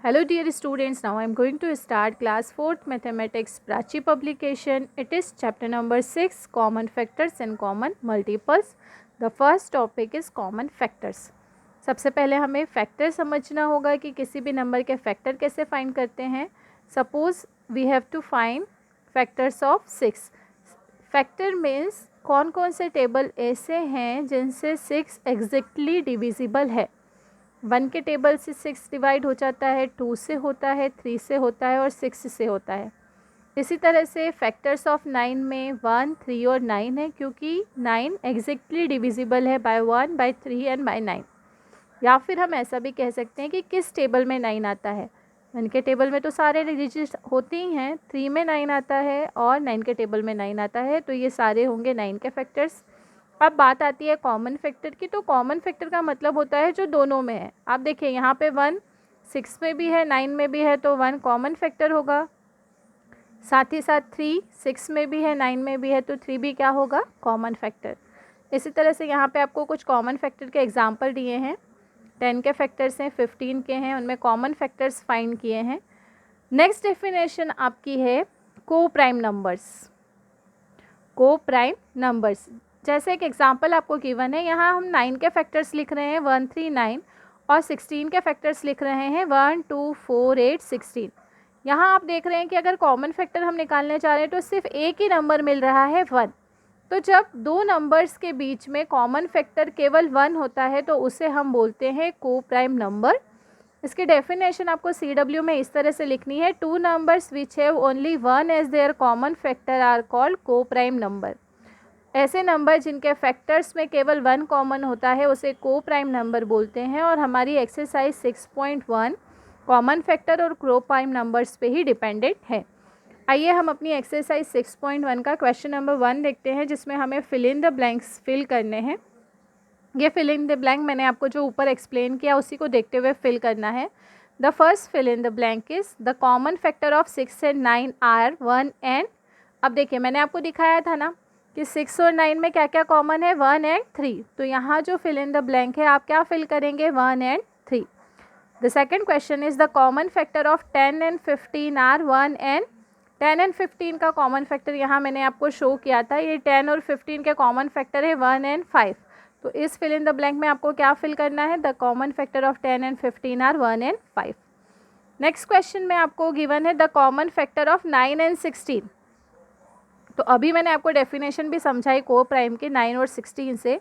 Hello dear students, now I am going to start class 4th mathematics Prachi publication. It is chapter number 6 common factors and common multiples. The first topic is common factors. सबसे पहले हमें factor समझना होगा कि किसी भी number के factor कैसे फाइंड करते हैं. Suppose we have to find factors of 6. Factor means कौन कौन से टेबल ऐसे हैं जिनसे 6 एग्जैक्टली डिविजिबल है. 1 के टेबल से 6 डिवाइड हो जाता है, 2 से होता है, 3 से होता है और 6 से होता है. इसी तरह से फैक्टर्स ऑफ 9 में 1, 3 और 9 है, क्योंकि 9 एग्जैक्टली डिविजिबल है बाय 1, बाय 3 एंड बाय 9. या फिर हम ऐसा भी कह सकते हैं कि किस टेबल में 9 आता है. 1 के टेबल में तो सारे डिजिट्स होती ही हैं, 3 में 9 आता है और 9 के टेबल में 9 आता है, तो ये सारे होंगे 9 के फैक्टर्स. अब बात आती है कॉमन फैक्टर की. तो कॉमन फैक्टर का मतलब होता है जो दोनों में है. आप देखिए यहाँ पे 1 6 में भी है, 9 में भी है, तो 1 कॉमन फैक्टर होगा. साथ ही साथ 3 6 में भी है, 9 में भी है, तो 3 भी क्या होगा, कॉमन फैक्टर. इसी तरह से यहाँ पे आपको कुछ कॉमन फैक्टर के एग्जांपल दिए हैं. 10 के फैक्टर्स हैं, 15 के हैं, उनमें कॉमन फैक्टर्स फाइंड किए हैं. नेक्स्ट डेफिनेशन आपकी है को प्राइम नंबर्स. को प्राइम नंबर्स जैसे एक एग्जांपल आपको गिवन है. यहाँ हम 9 के फैक्टर्स लिख रहे हैं 1 3 9 और 16 के फैक्टर्स लिख रहे हैं 1 2 4 8 16. यहाँ आप देख रहे हैं कि अगर कॉमन फैक्टर हम निकालने जा रहे हैं तो सिर्फ एक ही नंबर मिल रहा है 1. तो जब दो नंबर्स के बीच में कॉमन फैक्टर केवल 1 होता है तो उसे हम बोलते हैं को प्राइम नंबर. इसकी डेफिनेशन आपको CW में इस तरह से लिखनी है. 2 numbers which have only 1 as their common factor are called coprime number. ऐसे नंबर जिनके फैक्टर्स में केवल 1 कॉमन होता है उसे को प्राइम नंबर बोलते हैं. और हमारी एक्सरसाइज 6.1 कॉमन फैक्टर और को प्राइम नंबर्स पे ही डिपेंडेंट है. आइए हम अपनी एक्सरसाइज 6.1 का क्वेश्चन नंबर 1 देखते हैं, जिसमें हमें fill in the blanks fill करने हैं. ये फिल इन द ब्लैंक मैंने आपको जो ऊपर एक्सप्लेन किया उसी को देखते हुए फिल करना है. The first fill in the blank is the common factor of 6 and 9 are 1 and. अब देखिए मैंने आपको दिखाया था ना कि 6 और 9 में क्या क्या कॉमन है, 1 एंड 3. तो यहाँ जो फिल इन द ब्लैंक है आप क्या फिल करेंगे, 1 and 3. The second question is the common factor of 10 and 15 are 1 and. 10 and 15 का कॉमन फैक्टर यहाँ मैंने आपको शो किया था. ये 10 और 15 के कॉमन फैक्टर है 1 एंड 5. तो इस फिल इन द ब्लैंक में आपको क्या फिल करना है, the common factor of 10 and 15 are 1 and 5. Next question में आपको गिवन है the common factor of 9 and 16. तो अभी मैंने आपको डेफिनेशन भी समझाई को प्राइम के 9 और 16 से.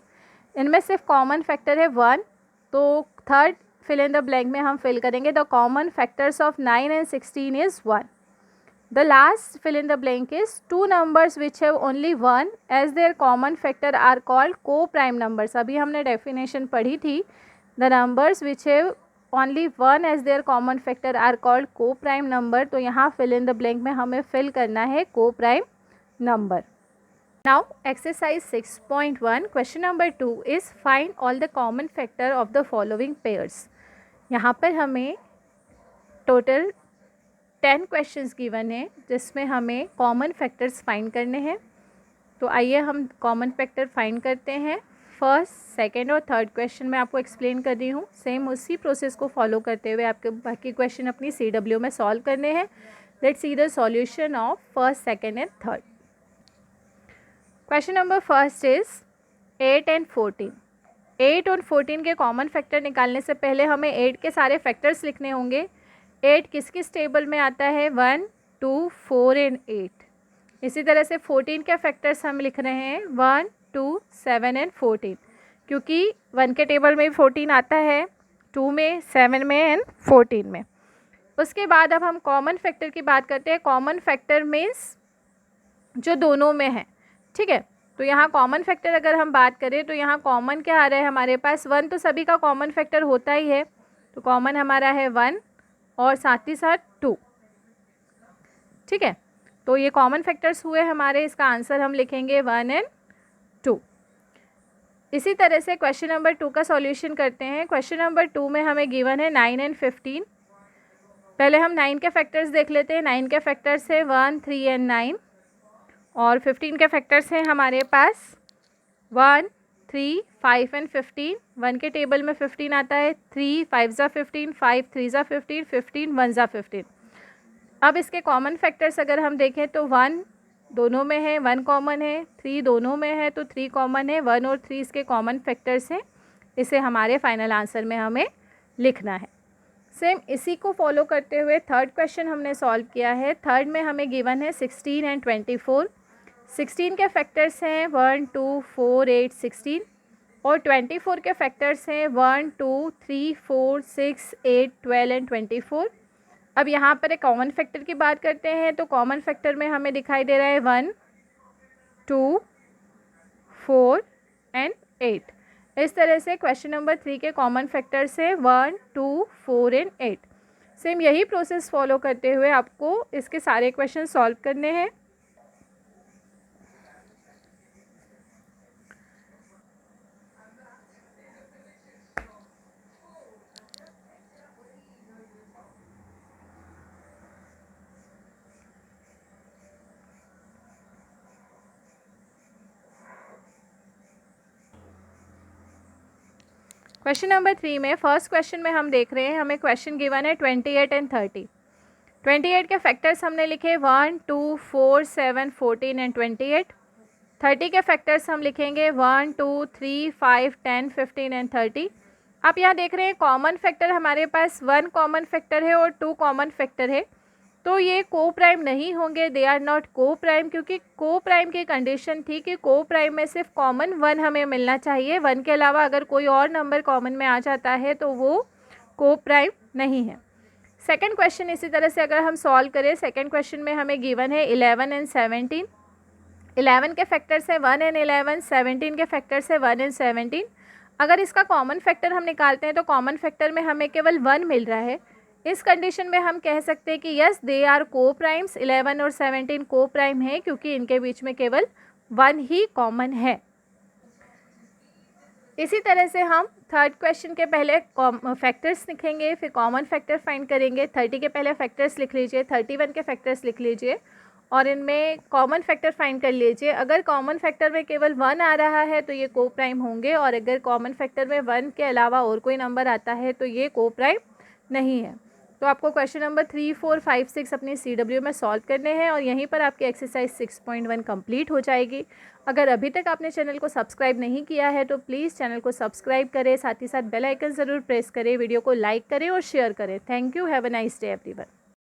इनमें सिर्फ कॉमन फैक्टर है 1. तो third fill in the blank में हम फिल करेंगे the common factors of 9 and 16 is 1. The last fill in the blank is 2 numbers which have only 1 as their common factor are called coprime numbers. अभी हमने definition पढ़ी थी. The numbers which have only 1 as their common factor are called coprime number. तो यहाँ fill in the blank में हमें fill करना है को prime number. Now exercise 6.1 question number 2 is find all the common factor of the following pairs. यहाँ पर हमें टोटल 10 questions given है जिसमें हमें common factors find करने हैं. तो आइए हम common factor find करते हैं. फर्स्ट, सेकेंड और थर्ड क्वेश्चन मैं आपको एक्सप्लेन कर रही हूँ. सेम उसी प्रोसेस को फॉलो करते हुए आपके बाकी क्वेश्चन अपनी CW में सॉल्व करने हैं. Let's see the solution of first, second and third. Question number first is 8 and 14. 8 और 14 के कॉमन फैक्टर निकालने से पहले हमें 8 के सारे फैक्टर्स लिखने होंगे. 8 किस किस टेबल में आता है, 1 2 4 एंड 8. इसी तरह से 14 के फैक्टर्स हम लिख रहे हैं 1 2 7 एंड 14, क्योंकि 1 के टेबल में 14 आता है, 2 में, 7 में एंड 14 में. उसके बाद अब हम कॉमन फैक्टर की बात करते हैं. कॉमन फैक्टर मीन्स जो दोनों में है, ठीक है. तो यहाँ कॉमन फैक्टर अगर हम बात करें तो यहाँ कॉमन क्या आ रहा है हमारे पास, 1 तो सभी का कॉमन फैक्टर होता ही है. तो कॉमन हमारा है 1 और साथ ही साथ 2, ठीक है. तो ये कॉमन फैक्टर्स हुए हमारे. इसका आंसर हम लिखेंगे 1 एंड 2. इसी तरह से क्वेश्चन नंबर 2 का सॉल्यूशन करते हैं. क्वेश्चन नंबर 2 में हमें गिवन है 9 एंड 15. पहले हम 9 के फैक्टर्स देख लेते हैं. 9 के फैक्टर्स है 1 3 एंड 9 और 15 के फैक्टर्स हैं हमारे पास 1 3, 5 एंड 15। 1 के टेबल में 15 आता है। 3 5 ज़ा 15, 5 3 ज़ा 15, 15 1 ज़ा 15। अब इसके कॉमन फैक्टर्स अगर हम देखें तो 1 दोनों में है, 1 कॉमन है। 3 दोनों में है तो 3 कॉमन है। 1 और 3 इसके कॉमन फैक्टर्स हैं। इसे हमारे फाइनल आंसर में हमें लिखना है। सेम इसी को फॉलो करते हुए थर्ड क्वेश्चन हमने सॉल्व किया है। थर्ड में हमें गिवन है 16 एंड 24। 16 के फैक्टर्स हैं 1 2 4 8 16 और 24 के फैक्टर्स हैं 1 2 3 4 6 8 12 एंड 24। अब यहाँ पर एक कॉमन फैक्टर की बात करते हैं तो कॉमन फैक्टर में हमें दिखाई दे रहा है 1 2 4 एंड 8। इस तरह से क्वेश्चन नंबर 3 के कॉमन फैक्टर्स है 1 2 4 एंड 8। सेम यही प्रोसेस फॉलो करते हुए आपको इसके सारे क्वेश्चन सॉल्व करने हैं। क्वेश्चन नंबर 3 में फर्स्ट क्वेश्चन में हम देख रहे हैं, हमें क्वेश्चन गिवन है 28 एंड 30। 28 के फैक्टर्स हमने लिखे 1 2 4 7 14 एंड 28। 30 के फैक्टर्स हम लिखेंगे 1 2 3 5 10 15 एंड 30। आप यहाँ देख रहे हैं कॉमन फैक्टर हमारे पास 1 कॉमन फैक्टर है और 2 कॉमन फैक्टर है, तो ये को प्राइम नहीं होंगे, दे आर नॉट को प्राइम, क्योंकि को प्राइम की कंडीशन थी कि को प्राइम में सिर्फ कॉमन 1 हमें मिलना चाहिए। 1 के अलावा अगर कोई और नंबर कॉमन में आ जाता है तो वो को प्राइम नहीं है। सेकंड क्वेश्चन इसी तरह से अगर हम सॉल्व करें, सेकंड क्वेश्चन में हमें गिवन है 11 एंड 17। 11 के फैक्टर्स है 1 एंड 11, 17 के फैक्टर्स है 1 एंड 17। अगर इसका कॉमन फैक्टर हम निकालते हैं तो कॉमन फैक्टर में हमें केवल 1 मिल रहा है। इस कंडीशन में हम कह सकते हैं कि यस दे आर को प्राइम्स। 11 और 17 को प्राइम है क्योंकि इनके बीच में केवल 1 ही कॉमन है। इसी तरह से हम थर्ड क्वेश्चन के पहले फैक्टर्स लिखेंगे, फिर कॉमन फैक्टर फाइंड करेंगे। 30 के पहले फैक्टर्स लिख लीजिए, 31 के फैक्टर्स लिख लीजिए और इनमें कॉमन फैक्टर फाइंड कर लीजिए। अगर कॉमन फैक्टर में केवल 1 आ रहा है तो ये को प्राइम होंगे, और अगर कॉमन फैक्टर में 1 के अलावा और कोई नंबर आता है तो ये को प्राइम नहीं है। तो आपको क्वेश्चन नंबर 3 4 5 6 अपनी CW में सॉल्व करने हैं और यहीं पर आपकी एक्सरसाइज 6.1 कंप्लीट हो जाएगी। अगर अभी तक आपने चैनल को सब्सक्राइब नहीं किया है तो प्लीज़ चैनल को सब्सक्राइब करें, साथ ही साथ बेल आइकन ज़रूर प्रेस करें, वीडियो को लाइक करें और शेयर करें। Thank you, have a nice day everyone.